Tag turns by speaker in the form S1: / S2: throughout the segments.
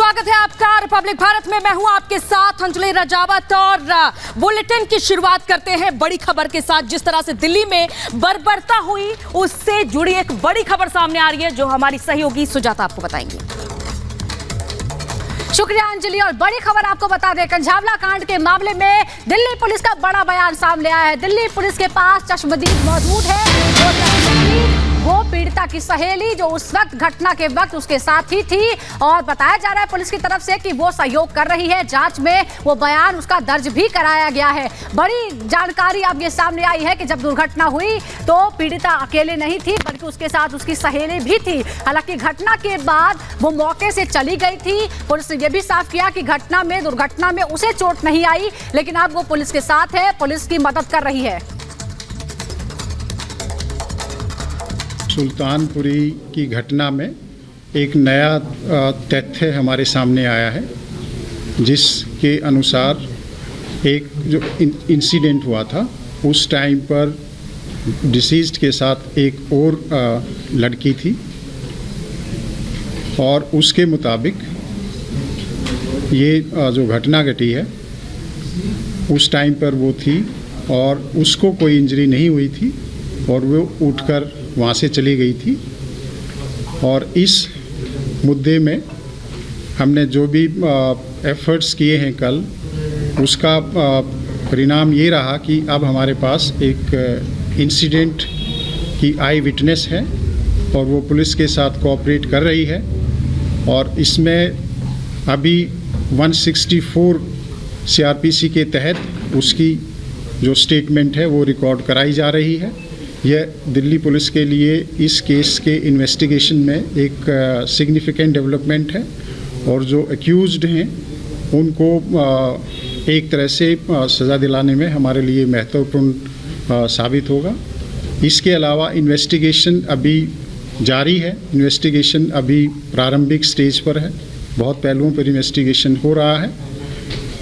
S1: स्वागत है आपका रिपब्लिक भारत में। मैं हूं आपके साथ अंजलि रजावत और बुलेटिन की शुरुआत करते हैं बड़ी खबर के साथ। जिस तरह से दिल्ली में बर्बरता हुई उससे जुड़ी एक बड़ी खबर सामने आ रही है जो हमारी सहयोगी सुजाता आपको बताएंगी।
S2: शुक्रिया अंजलि। और बड़ी खबर आपको बता दें, कंझावला कांड के मामले में दिल्ली पुलिस का बड़ा बयान सामने आया है। दिल्ली पुलिस के पास चश्मदीद मौजूद है। वो पीड़िता की सहेली जो उस वक्त घटना के वक्त उसके साथ ही थी और बताया जा रहा है पुलिस की तरफ से कि वो सहयोग कर रही है जांच में। वो बयान उसका दर्ज भी कराया गया है। बड़ी जानकारी अब ये सामने आई है कि जब दुर्घटना हुई तो पीड़िता अकेले नहीं थी बल्कि उसके साथ उसकी सहेली भी थी। हालांकि घटना के बाद वो मौके से चली गई थी। पुलिस ने यह भी साफ किया कि दुर्घटना में उसे चोट नहीं आई, लेकिन अब वो पुलिस के साथ है, पुलिस की मदद कर रही है।
S3: सुल्तानपुरी की घटना में एक नया तथ्य हमारे सामने आया है, जिसके अनुसार एक जो इंसिडेंट हुआ था उस टाइम पर डिसीज्ड के साथ एक और लड़की थी और उसके मुताबिक ये जो घटना घटी है उस टाइम पर वो थी और उसको कोई इंजरी नहीं हुई थी और वो उठकर वहाँ से चली गई थी। और इस मुद्दे में हमने जो भी एफर्ट्स किए हैं कल, उसका परिणाम ये रहा कि अब हमारे पास एक इंसिडेंट की आई विटनेस है और वो पुलिस के साथ कोऑपरेट कर रही है। और इसमें अभी 164 सीआरपीसी के तहत उसकी जो स्टेटमेंट है वो रिकॉर्ड कराई जा रही है। यह दिल्ली पुलिस के लिए इस केस के इन्वेस्टिगेशन में एक सिग्निफिकेंट डेवलपमेंट है और जो एक्यूज्ड हैं उनको एक तरह से सज़ा दिलाने में हमारे लिए महत्वपूर्ण साबित होगा। इसके अलावा इन्वेस्टिगेशन अभी जारी है। इन्वेस्टिगेशन अभी प्रारंभिक स्टेज पर है। बहुत पहलुओं पर इन्वेस्टिगेशन हो रहा है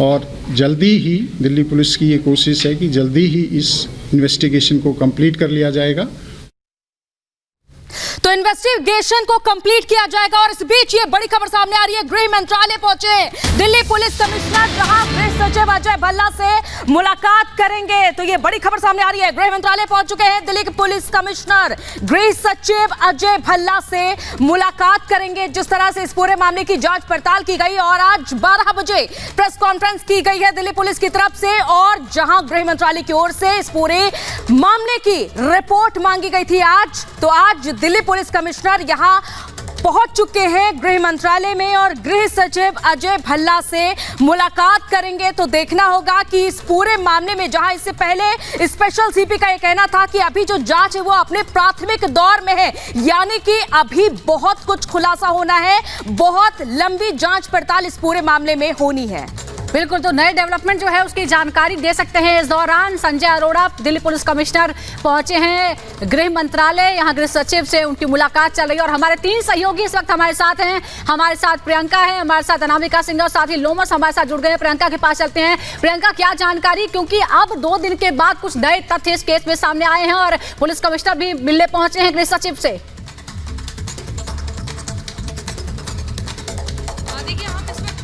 S3: और जल्दी ही दिल्ली पुलिस की ये कोशिश है कि जल्दी ही इस इन्वेस्टिगेशन को कंप्लीट कर लिया जाएगा।
S1: तो इन्वेस्टिगेशन को कंप्लीट किया जाएगा। और इस बीच ये बड़ी खबर सामने आ रही है, गृह मंत्रालय पहुंचे दिल्ली पुलिस कमिश्नर, जहां गृह सचिव अजय भल्ला से मुलाकात करेंगे। तो ये बड़ी खबर सामने आ रही है, गृह मंत्रालय पहुंच चुके हैं दिल्ली के पुलिस कमिश्नर, गृह सचिव अजय भल्ला से मुलाकात करेंगे। जिस तरह से इस पूरे मामले की जांच पड़ताल की गई और आज 12 बजे प्रेस कॉन्फ्रेंस की गई है दिल्ली पुलिस की तरफ से, और जहां गृह मंत्रालय की ओर से इस पूरे मामले की रिपोर्ट मांगी गई थी आज। तो आज दिल्ली पुलिस कमिश्नर यहां पहुंच चुके हैं गृह मंत्रालय में और गृह सचिव अजय भल्ला से मुलाकात करेंगे। तो देखना होगा कि इस पूरे मामले में, जहां इससे पहले स्पेशल सीपी का यह कहना था कि अभी जो जांच है वो अपने प्राथमिक दौर में है, यानी कि अभी बहुत कुछ खुलासा होना है, बहुत लंबी जांच पड़ताल इस पूरे मामले में होनी है।
S2: बिल्कुल, तो नए डेवलपमेंट जो है उसकी जानकारी दे सकते हैं। इस दौरान संजय अरोड़ा दिल्ली पुलिस कमिश्नर पहुंचे हैं गृह मंत्रालय, यहां गृह सचिव से उनकी मुलाकात चल रही है। और हमारे 3 सहयोगी इस वक्त हमारे साथ हैं। हमारे साथ प्रियंका है, हमारे साथ अनामिका सिंह और साथ ही लोमस हमारे साथ जुड़ गए हैं। प्रियंका के पास चलते हैं। प्रियंका, क्या जानकारी, क्योंकि अब 2 दिन के बाद कुछ नए तथ्य इस केस में सामने आए हैं और पुलिस कमिश्नर भी मिलने पहुंचे हैं गृह सचिव से।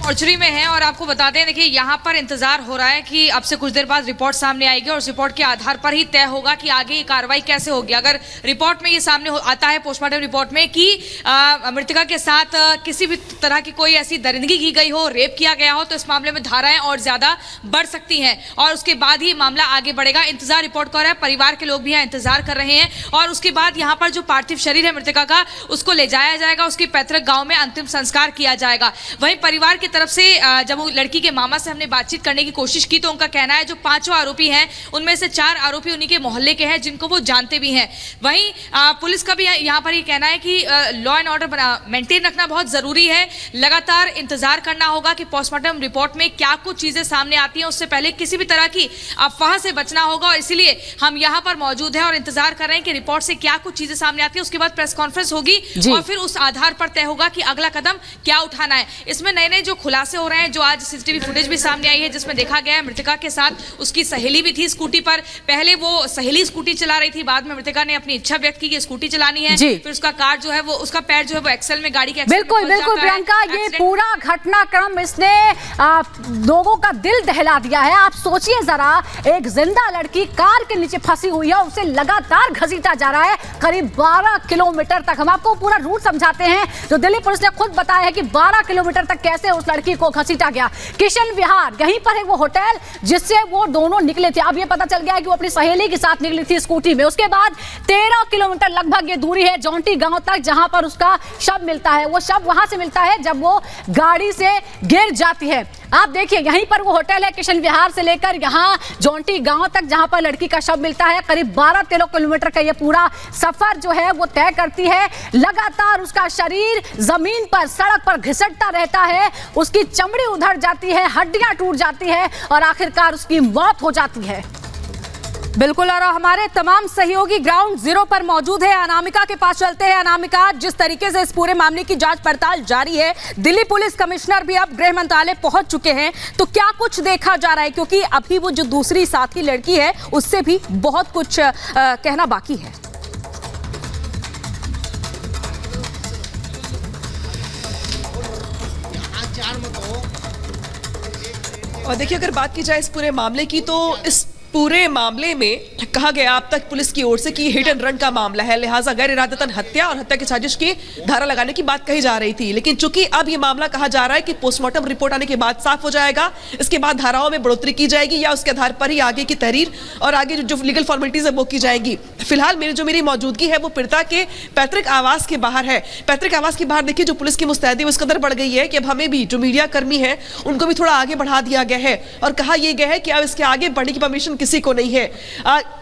S4: मॉर्चरी में है और आपको बता दें, देखिए यहाँ पर इंतजार हो रहा है कि अब से कुछ देर बाद रिपोर्ट सामने आएगी और उस रिपोर्ट के आधार पर ही तय होगा कि आगे ये कार्रवाई कैसे होगी। अगर रिपोर्ट में ये सामने आता है, पोस्टमार्टम रिपोर्ट में, कि मृतका के साथ किसी भी तरह की कोई ऐसी दरिंदगी की गई हो, रेप किया गया हो, तो इस मामले में धाराएं और ज्यादा बढ़ सकती हैं और उसके बाद ही मामला आगे बढ़ेगा। इंतजार रिपोर्ट कर रहा है, परिवार के लोग भी यहाँ इंतजार कर रहे हैं और उसके बाद यहाँ पर जो पार्थिव शरीर है मृतका का, उसको ले जाया जाएगा, उसके पैतृक गाँव में अंतिम संस्कार किया जाएगा। वहीं परिवार की तरफ से जब वो लड़की के मामा से हमने बातचीत करने की कोशिश की तो उनका कहना है जो 5 आरोपी हैं उनमें से 4 आरोपी उन्हीं के मोहल्ले के हैं जिनको वो जानते भी हैं। वहीं पुलिस का भी यहाँ पर ये कहना है कि लॉ एंड ऑर्डर मेंटेन रखना बहुत जरूरी है। लगातार इंतजार करना होगा कि पोस्टमार्टम रिपोर्ट में क्या कुछ चीजें सामने आती हैं, उससे पहले किसी भी तरह की अफवाह से बचना होगा और इसीलिए हम यहाँ पर मौजूद हैं और इंतजार कर रहे हैं कि रिपोर्ट से क्या कुछ चीजें सामने आती है। उसके बाद प्रेस कॉन्फ्रेंस होगी और फिर उस आधार पर तय होगा कि अगला कदम क्या उठाना है। इसमें नए नए जो खुलासे हो रहे हैं, जो आज सीसीटीवी फुटेज भी सामने आई है जिसमें देखा गया है मृतका के साथ उसकी सहेली भी थी स्कूटी पर। पहले वो सहेली स्कूटी चला रही थी, बाद में मृतका ने अपनी इच्छा व्यक्त की कि स्कूटी चलानी है, फिर उसका कार जो है वो, उसका पैर जो है वो एक्सेल में, गाड़ी के एक्सेल में
S2: बिल्कुल बिल्कुल प्रियंका, ये पूरा घटनाक्रम इसने लोगों का दिल दहला दिया है। आप सोचिए जरा, एक जिंदा लड़की कार के नीचे फंसी हुई है, उसे लगातार घसीटा जा रहा है करीब 12 किलोमीटर तक। हम आपको पूरा रूट समझाते हैं, जो दिल्ली पुलिस ने खुद बताया है कि 12 किलोमीटर तक कैसे उस लड़की को घसीटा गया। किशन विहार, यहीं पर है वो होटल जिससे वो दोनों निकले थे। अब ये पता चल गया है कि वो अपनी सहेली के साथ निकली थी स्कूटी में। उसके बाद 13 किलोमीटर लगभग ये दूरी है जौंटी गांव तक, जहां पर उसका शव मिलता है। वो शव वहां से मिलता है जब वो गाड़ी से गिर जाती है। आप देखिए, यहीं पर वो होटल है किशन विहार से लेकर यहां जौंटी गांव तक, जहां पर लड़की का शव मिलता है। करीब 12-13 किलोमीटर का ये पूरा सफर जो है वो तय करती है। लगातार उसका शरीर जमीन पर, सड़क पर घिसटता रहता है, उसकी चमड़ी उधड़ जाती है, हड्डियां टूट जाती है और आखिरकार उसकी मौत हो जाती है।
S1: बिल्कुल, और हमारे तमाम सहयोगी ग्राउंड जीरो पर मौजूद है। अनामिका के पास चलते हैं। अनामिका, जिस तरीके से इस पूरे मामले की जांच पड़ताल जारी है, दिल्ली पुलिस कमिश्नर भी अब गृह मंत्रालय पहुंच चुके हैं, तो क्या कुछ देखा जा रहा है? क्योंकि अभी वो जो दूसरी साथी लड़की है उससे भी बहुत कुछ कहना बाकी है।
S5: और देखिए, अगर बात की जाए इस पूरे मामले की, तो इस पूरे मामले में कहा गया अब तक पुलिस की ओर से कि हिट एंड रन का मामला है, लिहाजा गैर इरादतन हत्या और हत्या की साजिश की धारा लगाने की बात कही जा रही थी। लेकिन चूंकि अब ये मामला कहा जा रहा है कि पोस्टमार्टम रिपोर्ट आने के बाद साफ हो जाएगा, इसके बाद धाराओं में बढ़ोतरी की जाएगी या उसके आधार पर ही आगे की तहरीर और आगे जो लीगल फॉर्मेलिटीज है वो की जाएगी। फिलहाल मेरी मौजूदगी है वो पीड़िता के पैतृक आवास के बाहर है। पैतृक आवास के बाहर देखिए, जो पुलिस की मुस्तैदी उस कदर बढ़ गई है कि अब हमें भी, जो मीडिया कर्मी है उनको भी थोड़ा आगे बढ़ा दिया गया है और कहा यह गया है कि अब इसके आगे बढ़ने की परमिशन किसी को नहीं है।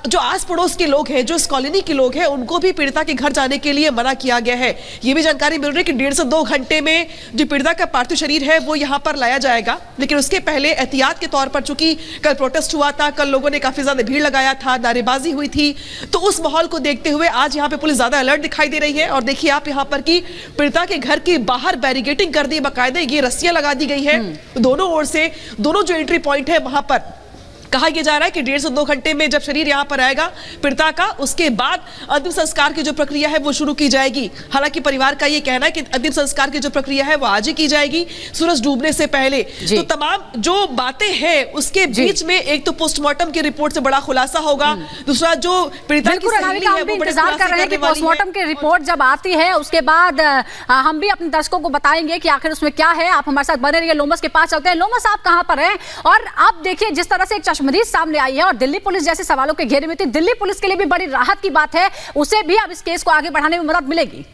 S5: जो आस पड़ोस के लोग हैं, जो इस कॉलोनी के लोग हैं, उनको भी पीड़िता के घर जाने के लिए मना किया गया है। यह भी जानकारी मिल रही है कि 1.5 से 2 घंटे में जो पीड़िता का पार्थिव शरीर है वो यहां पर लाया जाएगा। लेकिन उसके पहले एहतियात के तौर पर, चूंकि कल प्रोटेस्ट हुआ था, कल लोगों ने काफी ज्यादा भीड़ लगाया था, नारेबाजी हुई थी, तो उस माहौल को देखते हुए आज यहां पे पुलिस ज्यादा अलर्ट दिखाई दे रही है। और देखिए आप यहां पर कि पीड़िता के घर के बाहर बैरिकेडिंग कर दी, बाकायदे ये रस्सियां लगा दी गई है दोनों ओर से। दोनों जो एंट्री पॉइंट है वहां पर कहा यह जा रहा है कि 1.5 से 2 घंटे में जब शरीर यहां पर आएगा पीड़िता का, उसके बाद अंतिम संस्कार की जो प्रक्रिया है वो शुरू की जाएगी। हालांकि परिवार का यह कहना है कि अंतिम संस्कार की जो प्रक्रिया है वो आज ही की जाएगी, सूरज डूबने से पहले। तो तमाम जो बातें हैं उसके बीच में एक तो पोस्टमार्टम की रिपोर्ट से बड़ा खुलासा होगा, दूसरा जो पीड़िता की सहेली है वो बड़े
S2: इंतजार कर रहे हैं कि पोस्टमार्टम की रिपोर्ट जब आती है उसके बाद हम भी अपने दर्शकों को बताएंगे कि आखिर उसमें क्या है। आप हमारे साथ बने रहिए। लोमस के पास चलते हैं। लोमस, आप कहां पर हैं? और आप देखिए जिस तरह से एक मरीज सामने आई है और दिल्ली पुलिस जैसे सवालों के घेरे में थी, दिल्ली पुलिस के लिए भी बड़ी राहत की बात है, उसे भी अब इस केस को आगे बढ़ाने में मदद मिलेगी।